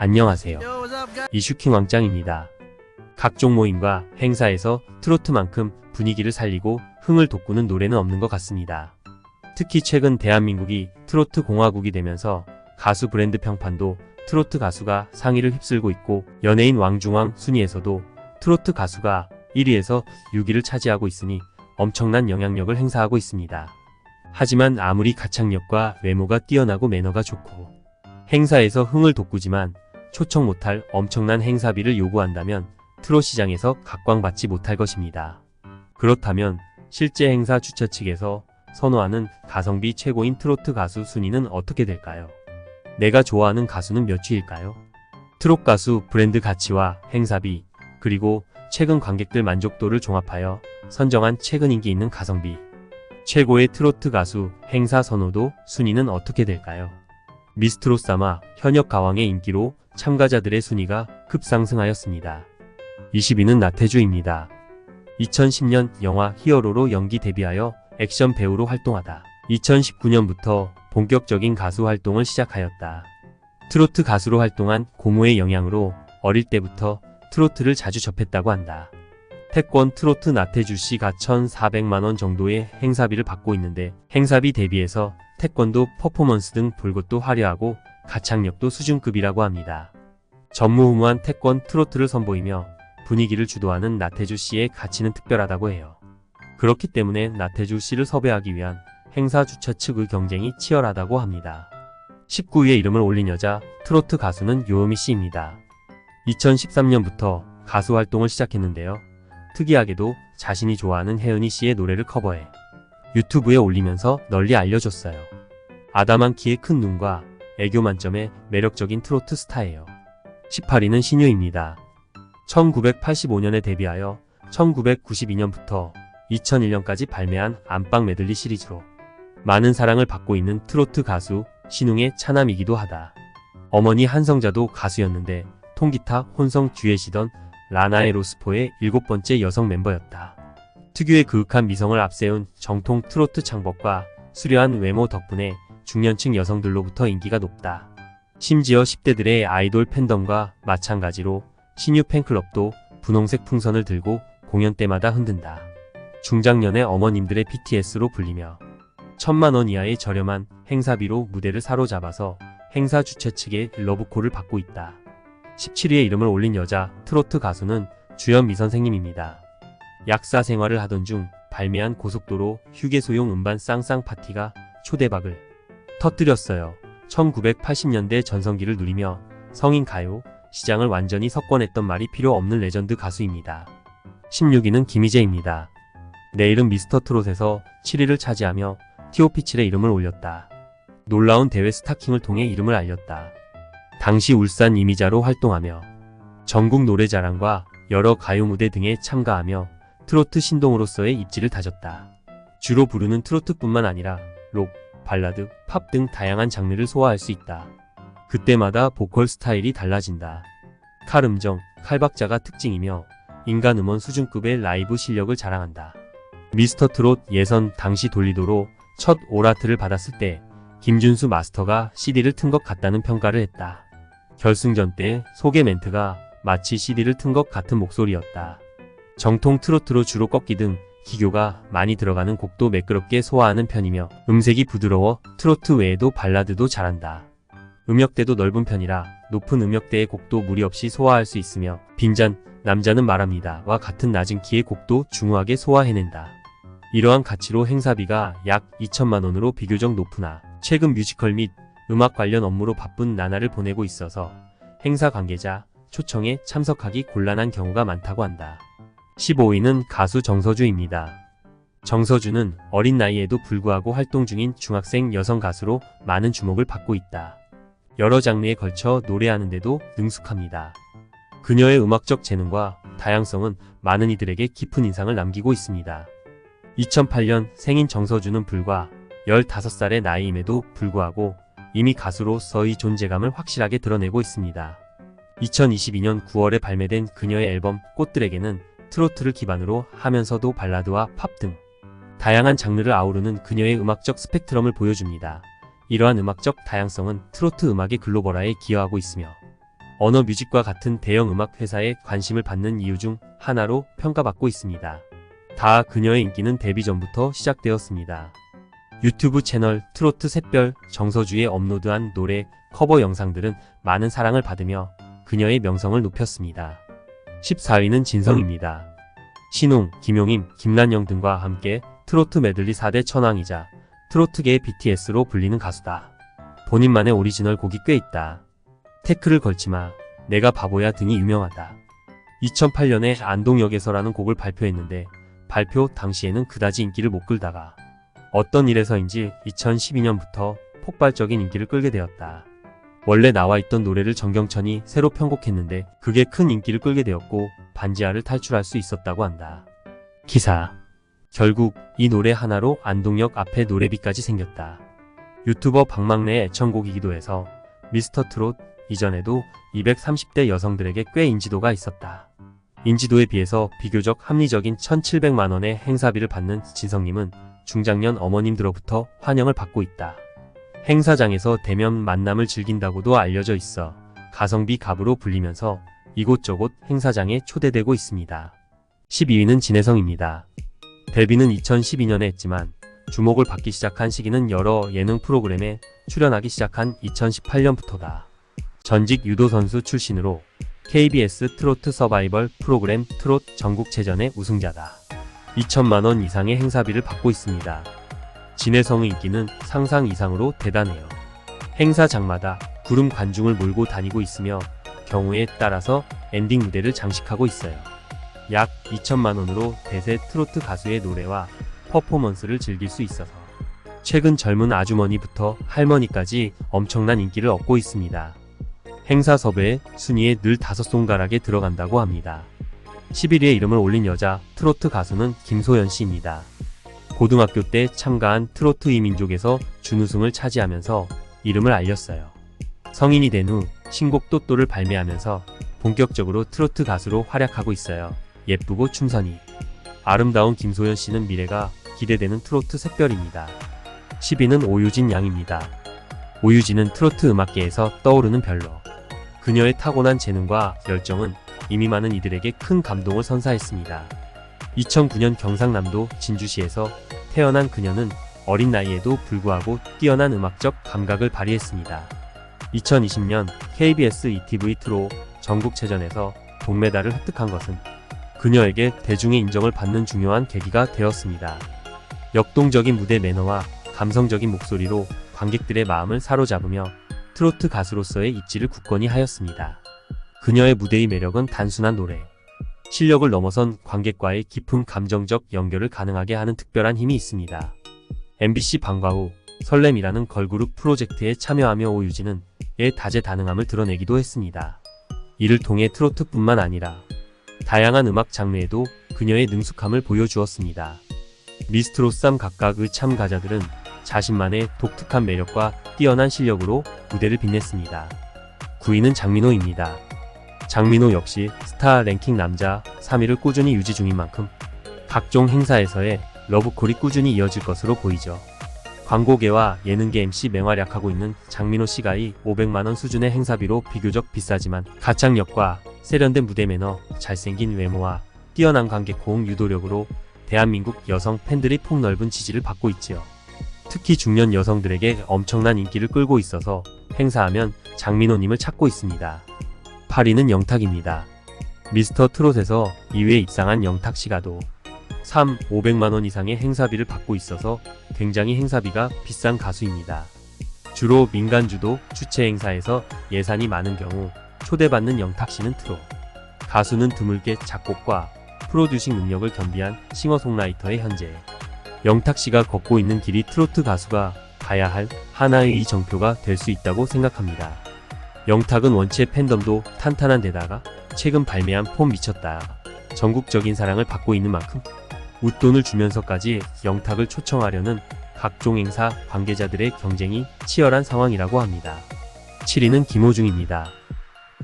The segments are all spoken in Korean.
안녕하세요. 이슈킹 왕짱입니다. 각종 모임과 행사에서 트로트만큼 분위기를 살리고 흥을 돋구는 노래는 없는 것 같습니다. 특히 최근 대한민국이 트로트 공화국이 되면서 가수 브랜드 평판도 트로트 가수가 상위를 휩쓸고 있고, 연예인 왕중왕 순위에서도 트로트 가수가 1위에서 6위를 차지하고 있으니 엄청난 영향력을 행사하고 있습니다. 하지만 아무리 가창력과 외모가 뛰어나고 매너가 좋고 행사에서 흥을 돋구지만 초청 못할 엄청난 행사비를 요구한다면 트롯 시장에서 각광받지 못할 것입니다. 그렇다면 실제 행사 주최 측에서 선호하는 가성비 최고인 트로트 가수 순위는 어떻게 될까요? 내가 좋아하는 가수는 몇 위일까요? 트롯 가수 브랜드 가치와 행사비, 그리고 최근 관객들 만족도를 종합하여 선정한 최근 인기 있는 가성비 최고의 트로트 가수 행사 선호도 순위는 어떻게 될까요? 미스트롯3화 현역 가왕의 인기로 참가자들의 순위가 급상승하였습니다. 20위는 나태주입니다. 2010년 영화 히어로로 연기 데뷔하여 액션 배우로 활동하다 2019년부터 본격적인 가수 활동을 시작하였다. 트로트 가수로 활동한 고모의 영향으로 어릴 때부터 트로트를 자주 접했다고 한다. 태권 트로트 나태주씨가 1,400만원 정도의 행사비를 받고 있는데, 행사비 대비해서 태권도 퍼포먼스 등 볼 것도 화려하고 가창력도 수준급이라고 합니다. 전무후무한 태권 트로트를 선보이며 분위기를 주도하는 나태주씨의 가치는 특별하다고 해요. 그렇기 때문에 나태주씨를 섭외하기 위한 행사 주최 측의 경쟁이 치열하다고 합니다. 19위에 이름을 올린 여자 트로트 가수는 요요미씨입니다. 2013년부터 가수 활동을 시작했는데요. 특이하게도 자신이 좋아하는 혜은이씨의 노래를 커버해 유튜브에 올리면서 널리 알려줬어요. 아담한 키에 큰 눈과 애교 만점의 매력적인 트로트 스타예요. 18위는 신유입니다. 1985년에 데뷔하여 1992년부터 2001년까지 발매한 안방 메들리 시리즈로 많은 사랑을 받고 있는 트로트 가수 신웅의 차남이기도 하다. 어머니 한성자도 가수였는데 통기타 혼성 듀엣이던 라나의 로스포의 7번째 여성 멤버였다. 특유의 그윽한 미성을 앞세운 정통 트로트 창법과 수려한 외모 덕분에 중년층 여성들로부터 인기가 높다. 심지어 10대들의 아이돌 팬덤과 마찬가지로 신유 팬클럽도 분홍색 풍선을 들고 공연 때마다 흔든다. 중장년의 어머님들의 BTS로 불리며 1,000만원 이하의 저렴한 행사비로 무대를 사로잡아서 행사 주최 측의 러브콜을 받고 있다. 17위에 이름을 올린 여자 트로트 가수는 주현미 선생님입니다. 약사 생활을 하던 중 발매한 고속도로 휴게소용 음반 쌍쌍 파티가 초대박을 터뜨렸어요. 1980년대 전성기를 누리며 성인 가요 시장을 완전히 석권했던 말이 필요 없는 레전드 가수입니다. 16위는 김희재입니다. 내 이름 미스터 트롯에서 7위를 차지하며 티오피칠의 이름을 올렸다. 놀라운 대회 스타킹을 통해 이름을 알렸다. 당시 울산 이미자로 활동하며 전국 노래자랑과 여러 가요 무대 등에 참가하며 트로트 신동으로서의 입지를 다졌다. 주로 부르는 트로트뿐만 아니라 록, 발라드, 팝 등 다양한 장르를 소화할 수 있다. 그때마다 보컬 스타일이 달라진다. 칼음정, 칼박자가 특징이며 인간 음원 수준급의 라이브 실력을 자랑한다. 미스터 트롯 예선 당시 돌리도로 첫 오라트를 받았을 때 김준수 마스터가 CD를 튼 것 같다는 평가를 했다. 결승전 때 소개 멘트가 마치 CD를 튼 것 같은 목소리였다. 정통 트로트로 주로 꺾기 등 기교가 많이 들어가는 곡도 매끄럽게 소화하는 편이며 음색이 부드러워 트로트 외에도 발라드도 잘한다. 음역대도 넓은 편이라 높은 음역대의 곡도 무리 없이 소화할 수 있으며 빈잔, 남자는 말합니다 와 같은 낮은 키의 곡도 중후하게 소화해낸다. 이러한 가치로 행사비가 약 2천만원으로 비교적 높으나 최근 뮤지컬 및 음악 관련 업무로 바쁜 나날을 보내고 있어서 행사 관계자 초청에 참석하기 곤란한 경우가 많다고 한다. 15위는 가수 정서주입니다. 정서주는 어린 나이에도 불구하고 활동 중인 중학생 여성 가수로 많은 주목을 받고 있다. 여러 장르에 걸쳐 노래하는데도 능숙합니다. 그녀의 음악적 재능과 다양성은 많은 이들에게 깊은 인상을 남기고 있습니다. 2008년 생인 정서주는 불과 15살의 나이임에도 불구하고 이미 가수로서의 존재감을 확실하게 드러내고 있습니다. 2022년 9월에 발매된 그녀의 앨범 꽃들에게는 트로트를 기반으로 하면서도 발라드와 팝 등 다양한 장르를 아우르는 그녀의 음악적 스펙트럼을 보여줍니다. 이러한 음악적 다양성은 트로트 음악의 글로벌화에 기여하고 있으며 언어뮤직과 같은 대형 음악 회사에 관심을 받는 이유 중 하나로 평가받고 있습니다. 다 그녀의 인기는 데뷔 전부터 시작되었습니다. 유튜브 채널 트로트 샛별 정서주에 업로드한 노래 커버 영상들은 많은 사랑을 받으며 그녀의 명성을 높였습니다. 14위는 진성입니다. 신웅, 김용임, 김난영 등과 함께 트로트 메들리 4대 천왕이자 트로트계의 BTS로 불리는 가수다. 본인만의 오리지널 곡이 꽤 있다. 태클을 걸지마, 내가 바보야 등이 유명하다. 2008년에 안동역에서라는 곡을 발표했는데 발표 당시에는 그다지 인기를 못 끌다가 어떤 일에서인지 2012년부터 폭발적인 인기를 끌게 되었다. 원래 나와있던 노래를 정경천이 새로 편곡했는데 그게 큰 인기를 끌게 되었고 반지하를 탈출할 수 있었다고 한다. 기사. 결국 이 노래 하나로 안동역 앞에 노래비까지 생겼다. 유튜버 박막래의 애청곡이기도 해서 미스터 트롯 이전에도 230대 여성들에게 꽤 인지도가 있었다. 인지도에 비해서 비교적 합리적인 1,700만원의 행사비를 받는 진성님은 중장년 어머님들로부터 환영을 받고 있다. 행사장에서 대면 만남을 즐긴다고도 알려져 있어 가성비 갑으로 불리면서 이곳저곳 행사장에 초대되고 있습니다. 12위는 진혜성입니다. 데뷔는 2012년에 했지만 주목을 받기 시작한 시기는 여러 예능 프로그램에 출연하기 시작한 2018년부터다. 전직 유도선수 출신으로 KBS 트로트 서바이벌 프로그램 트롯 전국체전의 우승자다. 2천만원 이상의 행사비를 받고 있습니다. 진혜성의 인기는 상상 이상으로 대단해요. 행사장마다 구름 관중을 몰고 다니고 있으며 경우에 따라서 엔딩 무대를 장식하고 있어요. 약 2천만원으로 대세 트로트 가수의 노래와 퍼포먼스를 즐길 수 있어서 최근 젊은 아주머니부터 할머니까지 엄청난 인기를 얻고 있습니다. 행사 섭외 순위에 늘 5손가락에 들어간다고 합니다. 11위에 이름을 올린 여자 트로트 가수는 김소연 씨입니다. 고등학교 때 참가한 트로트 이민족에서 준우승을 차지하면서 이름을 알렸어요. 성인이 된 후 신곡 또또를 발매하면서 본격적으로 트로트 가수로 활약하고 있어요. 예쁘고 춤선이 아름다운 김소연 씨는 미래가 기대되는 트로트 샛별입니다. 10위는 오유진 양입니다. 오유진은 트로트 음악계에서 떠오르는 별로. 그녀의 타고난 재능과 열정은 이미 많은 이들에게 큰 감동을 선사했습니다. 2009년 경상남도 진주시에서 태어난 그녀는 어린 나이에도 불구하고 뛰어난 음악적 감각을 발휘했습니다. 2020년 KBS ETV 트롯 전국체전에서 동메달을 획득한 것은 그녀에게 대중의 인정을 받는 중요한 계기가 되었습니다. 역동적인 무대 매너와 감성적인 목소리로 관객들의 마음을 사로잡으며 트로트 가수로서의 입지를 굳건히 하였습니다. 그녀의 무대의 매력은 단순한 노래, 실력을 넘어선 관객과의 깊은 감정적 연결을 가능하게 하는 특별한 힘이 있습니다. MBC 방과 후 설렘이라는 걸그룹 프로젝트에 참여하며 오유진은 의 다재다능함을 드러내기도 했습니다. 이를 통해 트로트뿐만 아니라 다양한 음악 장르에도 그녀의 능숙함을 보여주었습니다. 미스트롯3 각각의 참가자들은 자신만의 독특한 매력과 뛰어난 실력으로 무대를 빛냈습니다. 9위는 장민호입니다. 장민호 역시 스타 랭킹 남자 3위를 꾸준히 유지 중인 만큼 각종 행사에서의 러브콜이 꾸준히 이어질 것으로 보이죠. 광고계와 예능계 MC 맹활약하고 있는 장민호 씨가 이 500만원 수준의 행사비로 비교적 비싸지만 가창력과 세련된 무대 매너, 잘생긴 외모와 뛰어난 관객 호응 유도력으로 대한민국 여성 팬들의 폭넓은 지지를 받고 있지요. 특히 중년 여성들에게 엄청난 인기를 끌고 있어서 행사하면 장민호님을 찾고 있습니다. 8위는 영탁입니다. 미스터 트롯에서 2위에 입상한 영탁씨가도 500만원 이상의 행사비를 받고 있어서 굉장히 행사비가 비싼 가수입니다. 주로 민간주도 주최 행사에서 예산이 많은 경우 초대받는 영탁씨는 트롯 가수는 드물게 작곡과 프로듀싱 능력을 겸비한 싱어송라이터의 현재 영탁씨가 걷고 있는 길이 트로트 가수가 가야 할 하나의 이정표가 될 수 있다고 생각합니다. 영탁은 원체 팬덤도 탄탄한 데다가 최근 발매한 폼 미쳤다 전국적인 사랑을 받고 있는 만큼 웃돈을 주면서까지 영탁을 초청하려는 각종 행사 관계자들의 경쟁이 치열한 상황이라고 합니다. 7위는 김호중입니다.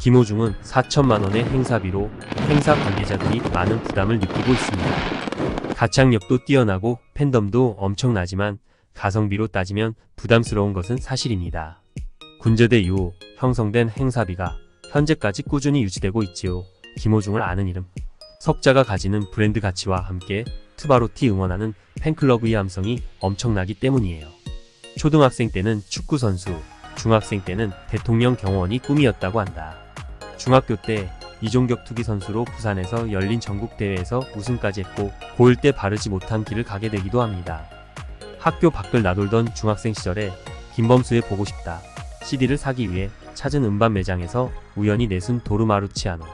김호중은 4천만원의 행사비로 행사 관계자들이 많은 부담을 느끼고 있습니다. 가창력도 뛰어나고 팬덤도 엄청나지만 가성비로 따지면 부담스러운 것은 사실입니다. 군제대 이후 형성된 행사비가 현재까지 꾸준히 유지되고 있지요. 김호중을 아는 이름. 석자가 가지는 브랜드 가치와 함께 트바로티 응원하는 팬클럽의 함성이 엄청나기 때문이에요. 초등학생 때는 축구선수, 중학생 때는 대통령 경호원이 꿈이었다고 한다. 중학교 때 이종격 투기 선수로 부산에서 열린 전국대회에서 우승까지 했고 고1 때 바르지 못한 길을 가게 되기도 합니다. 학교 밖을 나돌던 중학생 시절에 김범수의 보고 싶다 CD를 사기 위해 찾은 음반 매장에서 우연히 내순 도르마루치아노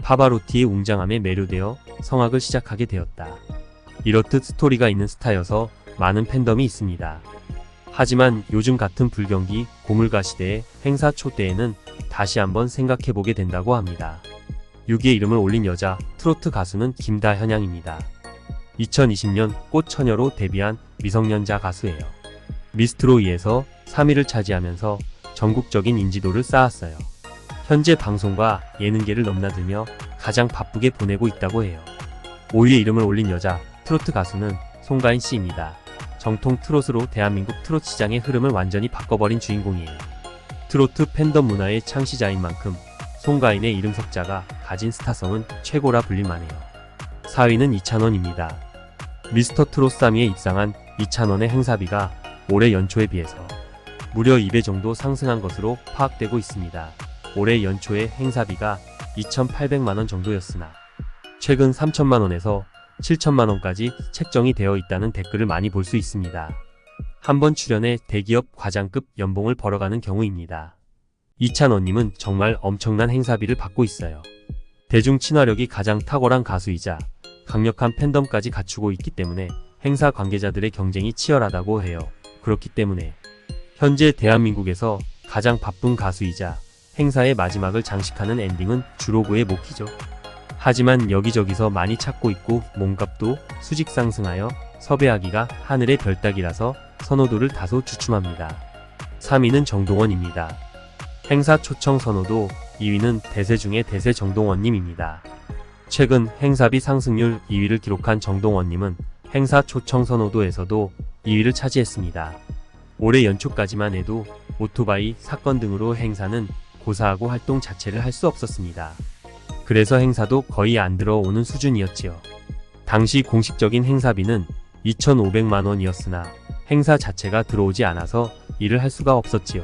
파바로티의 웅장함에 매료되어 성악을 시작하게 되었다. 이렇듯 스토리가 있는 스타여서 많은 팬덤이 있습니다. 하지만 요즘 같은 불경기 고물가 시대의 행사 초대에는 다시 한번 생각해보게 된다고 합니다. 6위의 이름을 올린 여자 트로트 가수는 김다현양입니다. 2020년 꽃처녀로 데뷔한 미성년자 가수예요. 미스트로이에서 3위를 차지하면서 전국적인 인지도를 쌓았어요. 현재 방송과 예능계를 넘나들며 가장 바쁘게 보내고 있다고 해요. 5위의 이름을 올린 여자 트로트 가수는 송가인 씨입니다. 정통 트로트로 대한민국 트로트 시장의 흐름을 완전히 바꿔버린 주인공이에요. 트로트 팬덤 문화의 창시자인 만큼 송가인의 이름 석자가 가진 스타성은 최고라 불릴만해요. 4위는 이찬원입니다. 미스터 트롯 3위에 입상한 이찬원의 행사비가 올해 연초에 비해서 무려 2배 정도 상승한 것으로 파악되고 있습니다. 올해 연초의 행사비가 2,800만원 정도였으나 최근 3천만원에서 7천만원까지 책정이 되어 있다는 댓글을 많이 볼 수 있습니다. 한 번 출연에 대기업 과장급 연봉을 벌어가는 경우입니다. 이찬원님은 정말 엄청난 행사비를 받고 있어요. 대중 친화력이 가장 탁월한 가수이자 강력한 팬덤까지 갖추고 있기 때문에 행사 관계자들의 경쟁이 치열하다고 해요. 그렇기 때문에 현재 대한민국에서 가장 바쁜 가수이자 행사의 마지막을 장식하는 엔딩은 주로 그의 목이죠. 하지만 여기저기서 많이 찾고 있고 몸값도 수직 상승하여 섭외하기가 하늘의 별따기라서 선호도를 다소 주춤합니다. 3위는 정동원입니다. 행사 초청 선호도 2위는 대세 중의 대세 정동원님입니다. 최근 행사비 상승률 2위를 기록한 정동원님은 행사 초청 선호도에서도 2위를 차지했습니다. 올해 연초까지만 해도 오토바이 사건 등으로 행사는 고사하고 활동 자체를 할 수 없었습니다. 그래서 행사도 거의 안 들어오는 수준이었지요. 당시 공식적인 행사비는 2,500만원이었으나 행사 자체가 들어오지 않아서 일을 할 수가 없었지요.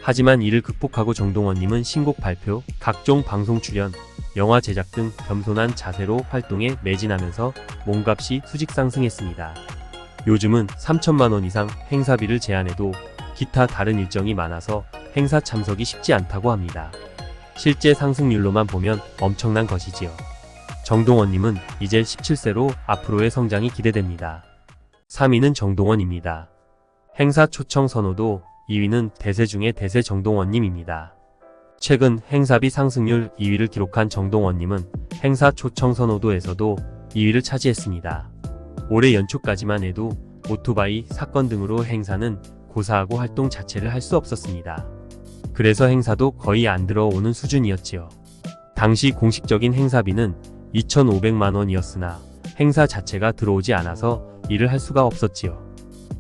하지만 이를 극복하고 정동원님은 신곡 발표, 각종 방송 출연, 영화 제작 등 겸손한 자세로 활동에 매진하면서 몸값이 수직 상승했습니다. 요즘은 3천만원 이상 행사비를 제안해도 기타 다른 일정이 많아서 행사 참석이 쉽지 않다고 합니다. 실제 상승률로만 보면 엄청난 것이지요. 정동원님은 이제 17세로 앞으로의 성장이 기대됩니다. 3위는 정동원입니다. 행사 초청 선호도 2위는 대세 중의 대세 정동원님입니다. 최근 행사비 상승률 2위를 기록한 정동원님은 행사 초청 선호도에서도 2위를 차지했습니다. 올해 연초까지만 해도 오토바이 사건 등으로 행사는 고사하고 활동 자체를 할 수 없었습니다. 그래서 행사도 거의 안 들어오는 수준이었지요. 당시 공식적인 행사비는 2,500만원이었으나 행사 자체가 들어오지 않아서 일을 할 수가 없었지요.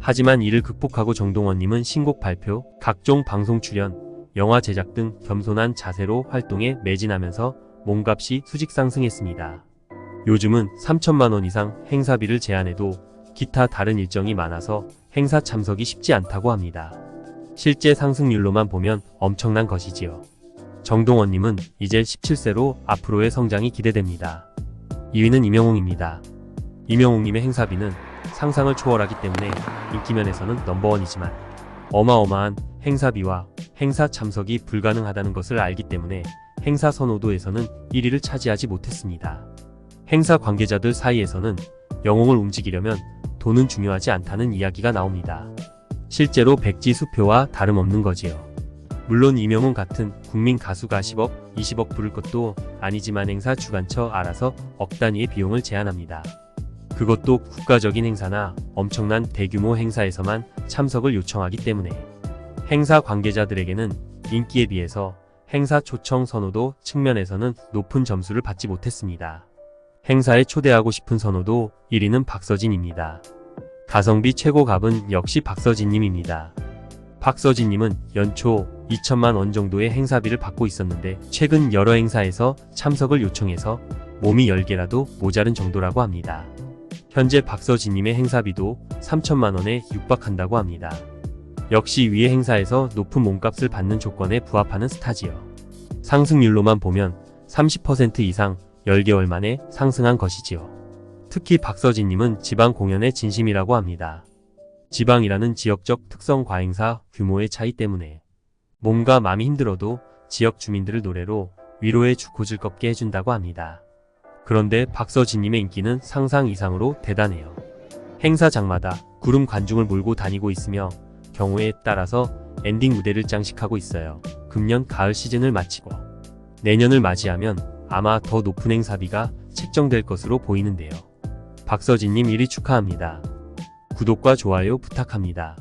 하지만 이를 극복하고 정동원님은 신곡 발표, 각종 방송 출연, 영화 제작 등 겸손한 자세로 활동에 매진하면서 몸값이 수직 상승했습니다. 요즘은 3천만원 이상 행사비를 제안해도 기타 다른 일정이 많아서 행사 참석이 쉽지 않다고 합니다. 실제 상승률로만 보면 엄청난 것이지요. 정동원님은 이제 17세로 앞으로의 성장이 기대됩니다. 2위는 임영웅입니다. 임영웅님의 행사비는 상상을 초월하기 때문에 인기면에서는 넘버원이지만 어마어마한 행사비와 행사 참석이 불가능하다는 것을 알기 때문에 행사 선호도에서는 1위를 차지하지 못했습니다. 행사 관계자들 사이에서는 영웅을 움직이려면 돈은 중요하지 않다는 이야기가 나옵니다. 실제로 백지 수표와 다름없는 거지요. 물론 임영웅 같은 국민 가수가 10억, 20억 부를 것도 아니지만 행사 주관처 알아서 억 단위의 비용을 제한합니다. 그것도 국가적인 행사나 엄청난 대규모 행사에서만 참석을 요청하기 때문에 행사 관계자들에게는 인기에 비해서 행사 초청 선호도 측면에서는 높은 점수를 받지 못했습니다. 행사에 초대하고 싶은 선호도 1위는 박서진입니다. 가성비 최고갑은 역시 박서진님입니다. 박서진님은 연초 2천만 원 정도의 행사비를 받고 있었는데 최근 여러 행사에서 참석을 요청해서 몸이 10개라도 모자른 정도라고 합니다. 현재 박서진님의 행사비도 3천만 원에 육박한다고 합니다. 역시 위의 행사에서 높은 몸값을 받는 조건에 부합하는 스타지요. 상승률로만 보면 30% 이상 10개월 만에 상승한 것이지요. 특히 박서진님은 지방 공연에 진심이라고 합니다. 지방이라는 지역적 특성 과행사 규모의 차이 때문에 몸과 마음이 힘들어도 지역 주민들을 노래로 위로의 주코 즐겁게 해준다고 합니다. 그런데 박서진님의 인기는 상상 이상으로 대단해요. 행사장마다 구름 관중을 몰고 다니고 있으며 경우에 따라서 엔딩 무대를 장식하고 있어요. 금년 가을 시즌을 마치고 내년을 맞이하면 아마 더 높은 행사비가 책정될 것으로 보이는데요. 박서진님 1위 축하합니다. 구독과 좋아요 부탁합니다.